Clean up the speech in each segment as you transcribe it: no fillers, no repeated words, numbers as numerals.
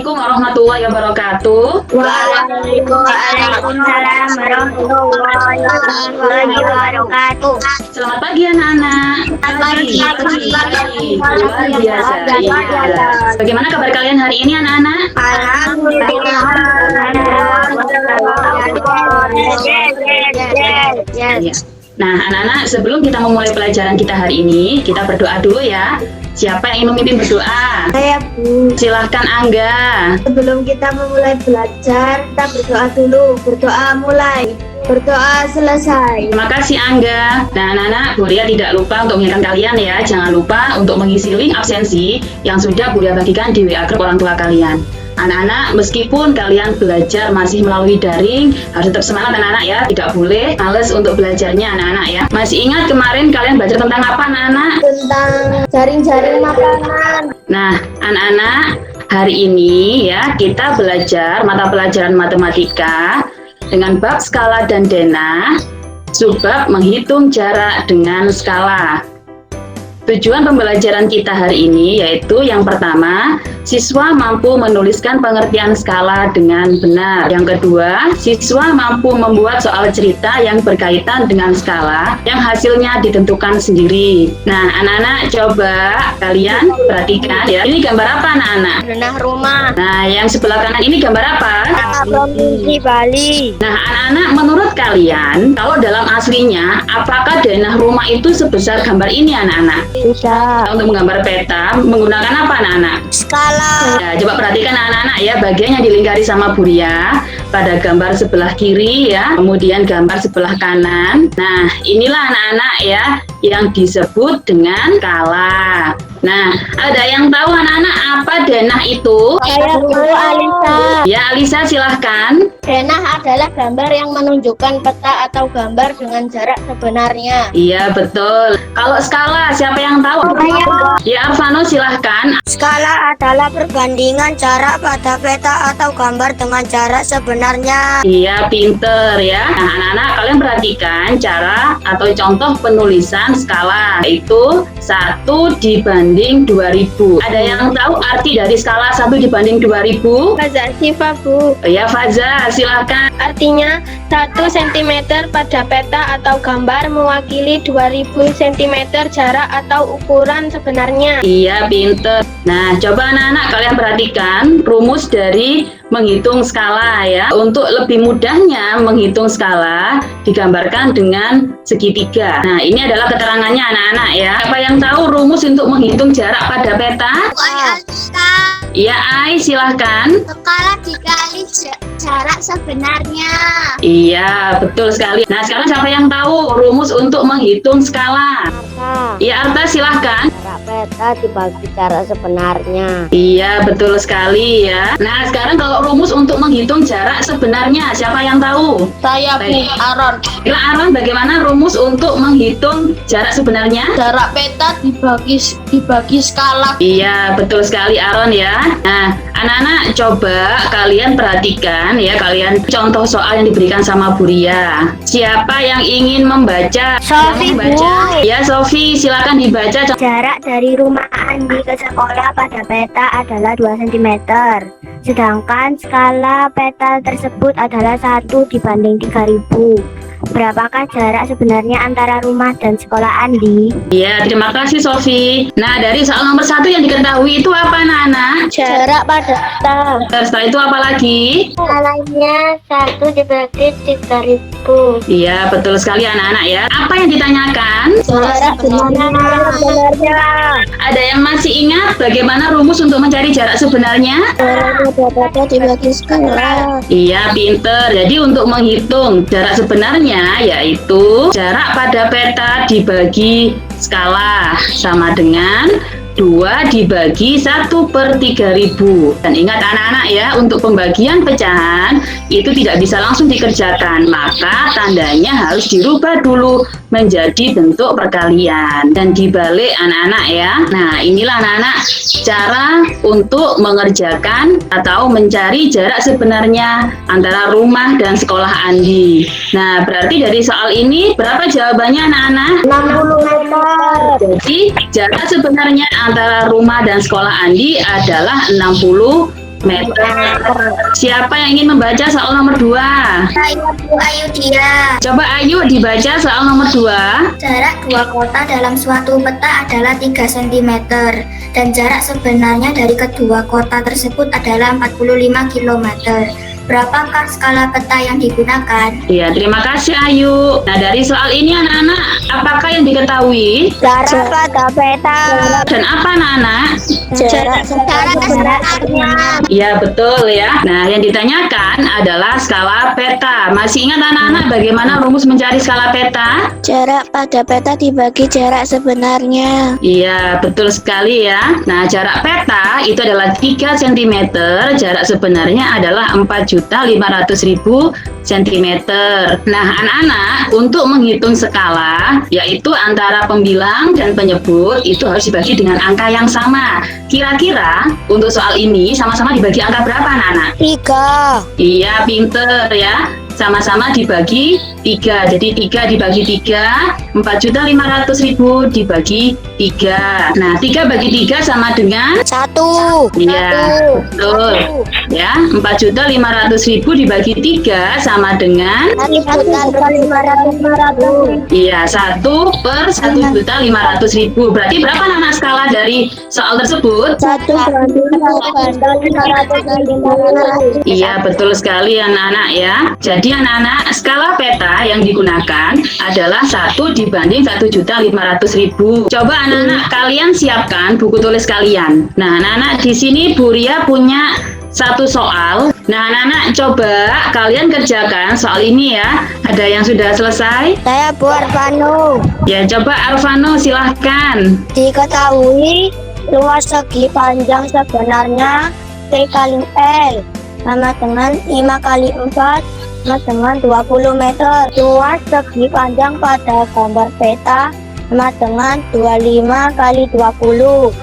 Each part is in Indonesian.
Assalamualaikum warahmatullahi wabarakatuh. Waalaikumsalam warahmatullahi wabarakatuh. Selamat pagi anak-anak. Pagi. Luar biasa. Iya. Bagaimana kabar kalian hari ini anak-anak? Alhamdulillah. Iya. Nah anak-anak, sebelum kita memulai pelajaran kita hari ini, kita berdoa dulu ya. Siapa yang ingin memimpin berdoa? Saya Bu. Silahkan Angga. Sebelum kita memulai belajar, kita berdoa dulu. Berdoa mulai. Berdoa selesai. Terima kasih Angga. Nah anak-anak, Bu Ria tidak lupa untuk mengingatkan kalian ya, jangan lupa untuk mengisi link absensi yang sudah Bu Ria bagikan di WA grup orang tua kalian. Anak-anak, meskipun kalian belajar masih melalui daring, harus tetap semangat anak-anak ya, tidak boleh males untuk belajarnya anak-anak ya. Masih ingat kemarin kalian belajar tentang apa anak-anak? Tentang jaring-jaring makanan. Nah anak-anak, hari ini ya kita belajar mata pelajaran matematika dengan bab skala dan denah, subbab menghitung jarak dengan skala. Tujuan pembelajaran kita hari ini yaitu yang pertama, siswa mampu menuliskan pengertian skala dengan benar. Yang kedua, siswa mampu membuat soal cerita yang berkaitan dengan skala yang hasilnya ditentukan sendiri. Nah, anak-anak coba kalian perhatikan ya. Ini gambar apa anak-anak? Denah rumah. Nah, yang sebelah kanan ini gambar apa? Provinsi Bali. Nah, anak-anak menurut kalian, kalau dalam aslinya, apakah denah rumah itu sebesar gambar ini anak-anak? Bisa. Untuk menggambar peta menggunakan apa anak-anak? Skala. Nah, coba perhatikan anak-anak ya, bagian yang dilingkari sama Bu Ria pada gambar sebelah kiri ya, kemudian gambar sebelah kanan. Nah, inilah anak-anak ya yang disebut dengan skala. Nah, ada yang tahu anak-anak apa denah itu? Saya Bu Alisa. Ya, Alisa silahkan. Denah adalah gambar yang menunjukkan peta atau gambar dengan jarak sebenarnya. Iya, betul. Kalau skala, siapa yang tahu? Ya, Arfano silahkan. Skala adalah perbandingan jarak pada peta atau gambar dengan jarak sebenarnya. Iya, pinter ya. Nah, anak-anak kalian perhatikan cara atau contoh penulisan skala, yaitu 1 dibanding 2000. Ada yang tahu arti dari skala 1 dibanding 2000? Faza Siva Bu. Ya, Faza, silahkan. Artinya 1 cm pada peta atau gambar mewakili 2000 cm jarak atau ukuran sebenarnya. Iya, pinter. Nah, coba anak-anak kalian perhatikan rumus dari menghitung skala ya. Untuk lebih mudahnya menghitung skala digambarkan dengan segitiga. Nah, ini adalah keterangannya anak-anak ya. Siapa yang tahu rumus untuk menghitung jarak pada peta? Iya, Ai, silahkan. Skala dikali jarak sebenarnya. Iya, betul sekali. Nah, sekarang siapa yang tahu rumus untuk menghitung skala? Iya, Arta, silahkan. Jarak peta dibagi jarak sebenarnya. Iya, betul sekali ya. Nah, sekarang kalau rumus untuk menghitung jarak sebenarnya, siapa yang tahu? Saya Bu Aron. Kira Aron, bagaimana rumus untuk menghitung jarak sebenarnya? Jarak peta dibagi skala. Iya, betul sekali Aron ya. Nah, anak-anak coba kalian perhatikan ya, kalian contoh soal yang diberikan sama Bu Ria. Siapa yang ingin membaca? Sofi, Yang membaca? Bu. Ya, Sofi, silakan dibaca. Jarak dari rumah Andi ke sekolah pada peta adalah 2 cm. Sedangkan skala peta tersebut adalah 1 dibanding 3000. Berapakah jarak sebenarnya antara rumah dan sekolah Andi? Iya, terima kasih Sofi. Nah, dari soal nomor 1 yang diketahui itu apa anak-anak? Jarak pada peta. Setelah itu apa lagi? Skalanya 1 dibagi 3000. Iya, betul sekali anak-anak ya. Apa yang ditanyakan? Jarak sebenarnya. Ada yang masih ingat bagaimana rumus untuk mencari jarak sebenarnya? Jarak pada peta dibagi skala. Iya, pinter. Jadi untuk menghitung jarak sebenarnya yaitu jarak pada peta dibagi skala sama dengan 2 dibagi 1/3000. Dan ingat anak-anak ya, untuk pembagian pecahan itu tidak bisa langsung dikerjakan, maka tandanya harus dirubah dulu menjadi bentuk perkalian dan dibalik anak-anak ya. Nah, inilah anak-anak cara untuk mengerjakan atau mencari jarak sebenarnya antara rumah dan sekolah Andi. Nah, berarti dari soal ini berapa jawabannya anak-anak? 60 meter. Jadi jarak sebenarnya antara rumah dan sekolah Andi adalah 60 meter. Siapa yang ingin membaca soal nomor 2? Ayu dia. Coba Ayu dibaca soal nomor 2. Jarak dua kota dalam suatu peta adalah 3 cm dan jarak sebenarnya dari kedua kota tersebut adalah 45 km. Berapakah skala peta yang digunakan? Ya, terima kasih Ayu. Nah, dari soal ini anak-anak, apakah yang diketahui? Jarak pada peta. Dan apa anak-anak? Jarak sebenarnya. Ya, betul ya. Nah, yang ditanyakan adalah skala peta. Masih ingat anak-anak bagaimana rumus mencari skala peta? Jarak pada peta dibagi jarak sebenarnya. Iya, betul sekali ya. Nah, jarak peta itu adalah 3 cm, jarak sebenarnya adalah 4.500.000 cm. Nah, anak-anak, untuk menghitung skala, yaitu antara pembilang dan penyebut, itu harus dibagi dengan angka yang sama. Kira-kira untuk soal ini sama-sama dibagi angka berapa anak-anak? 3. Iya, pinter ya. Sama-sama dibagi 3. Jadi 3 dibagi 3, 4.500.000 dibagi 3. Nah, 3 bagi 3 sama dengan 1. Iya, betul. Ya, 4.500.000 dibagi 3 sama dengan iya, 1 per 1.500.000. Berarti berapa anak skala dari soal tersebut? 1 Iya, betul sekali anak-anak ya. Jadi anak-anak, skala peta yang digunakan adalah 1 dibanding 1.500.000. Coba anak-anak kalian siapkan buku tulis kalian. Nah, anak-anak di sini Bu Ria punya satu soal. Nah, anak-anak coba kalian kerjakan soal ini ya. Ada yang sudah selesai? Saya Bu Arvano. Ya, coba Arvano silahkan. Diketahui luas segi panjang sebenarnya T kali L sama dengan 5 kali 4 sama dengan 20 meter. Luas segi panjang pada gambar peta sama dengan 25 kali 20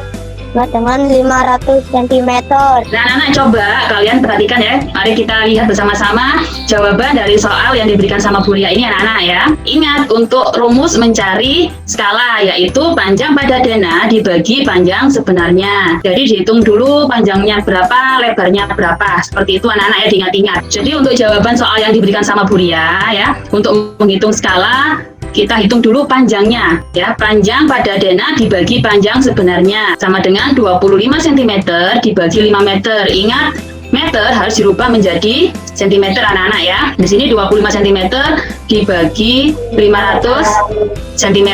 sama dengan 500 cm. Nah, anak-anak coba kalian perhatikan ya. Mari kita lihat bersama-sama jawaban dari soal yang diberikan sama Bu Ria ini anak-anak ya. Ingat untuk rumus mencari skala, yaitu panjang pada dena dibagi panjang sebenarnya. Jadi dihitung dulu panjangnya berapa, lebarnya berapa. Seperti itu anak-anak ya, diingat-ingat. Jadi untuk jawaban soal yang diberikan sama Bu Ria ya, untuk menghitung skala, kita hitung dulu panjangnya ya. Panjang pada dena dibagi panjang sebenarnya sama dengan 25 cm dibagi 5 meter. Ingat, meter harus dirubah menjadi cm anak-anak ya. Di sini 25 cm dibagi 500 cm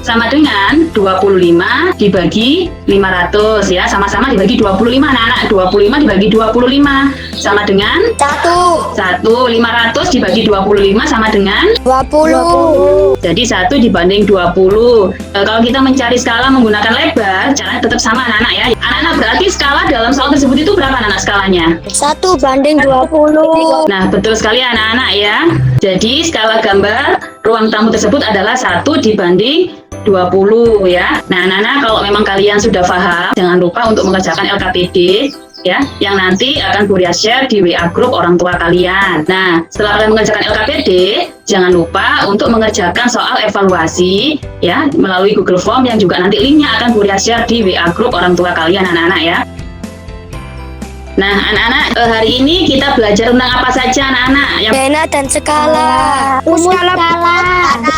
sama dengan 25 dibagi 500 ya. Sama-sama dibagi 25 anak-anak. 25 dibagi 25 sama dengan 1. 500 dibagi 25 sama dengan 20. Jadi 1 dibanding 20. Kalau kita mencari skala menggunakan lebar, caranya tetap sama anak-anak ya. Anak-anak, berarti skala dalam soal tersebut itu berapa anak-anak skalanya? 1 banding 20. Nah, betul sekali anak-anak ya. Jadi skala gambar ruang tamu tersebut adalah 1 dibanding 20 ya. Nah, anak-anak, kalau memang kalian sudah paham, jangan lupa untuk mengerjakan LKPD ya, yang nanti akan Bu Ria share di WA grup orang tua kalian. Nah, setelah kalian mengerjakan LKPD, jangan lupa untuk mengerjakan soal evaluasi ya melalui Google Form yang juga nanti linknya akan Bu Ria share di WA grup orang tua kalian anak-anak ya. Nah, anak-anak, hari ini kita belajar tentang apa saja anak-anak? Dena dan skala. Skala.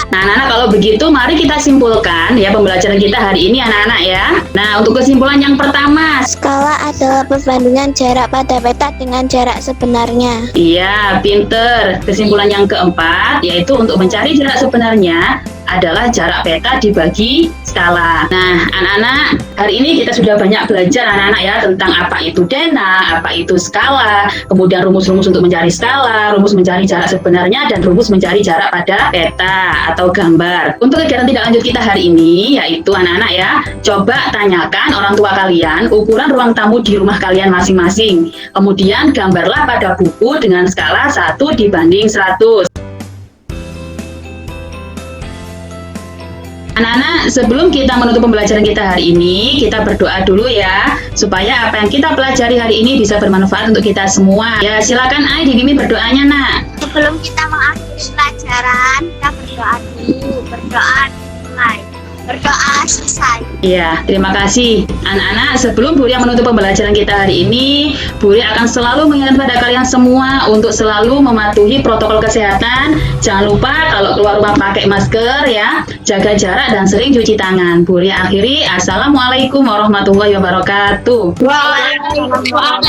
Nah, anak-anak, kalau begitu mari kita simpulkan ya pembelajaran kita hari ini anak-anak ya. Nah, untuk kesimpulan yang pertama, Skala adalah perbandingan jarak pada peta dengan jarak sebenarnya. iya, pinter. Kesimpulan yang keempat yaitu untuk mencari jarak sebenarnya adalah jarak peta dibagi skala. Nah, anak-anak, hari ini kita sudah banyak belajar anak-anak ya tentang apa itu dena, apa itu skala, kemudian rumus-rumus untuk mencari skala, rumus mencari jarak sebenarnya, dan rumus mencari jarak pada peta atau gambar. Untuk kegiatan tidak lanjut kita hari ini, yaitu anak-anak ya, coba tanyakan orang tua kalian ukuran ruang tamu di rumah kalian masing-masing. Kemudian gambarlah pada buku dengan skala 1 dibanding 100. Anak-anak, sebelum kita menutup pembelajaran kita hari ini, kita berdoa dulu ya, supaya apa yang kita pelajari hari ini bisa bermanfaat untuk kita semua. Ya, silakan Ai, dibimbing berdoanya, Nak. Sebelum kita mengakhiri pelajaran, kita berdoa dulu. Berdoa mulai. Berdoa selesai. Iya, terima kasih. Anak-anak, sebelum Bu Ria menutup pembelajaran kita hari ini, Bu Ria akan selalu mengingatkan pada kalian semua untuk selalu mematuhi protokol kesehatan. Jangan lupa kalau keluar rumah pakai masker ya, jaga jarak dan sering cuci tangan. Bu Ria akhiri, Assalamualaikum warahmatullahi wabarakatuh. Waalaikumsalam.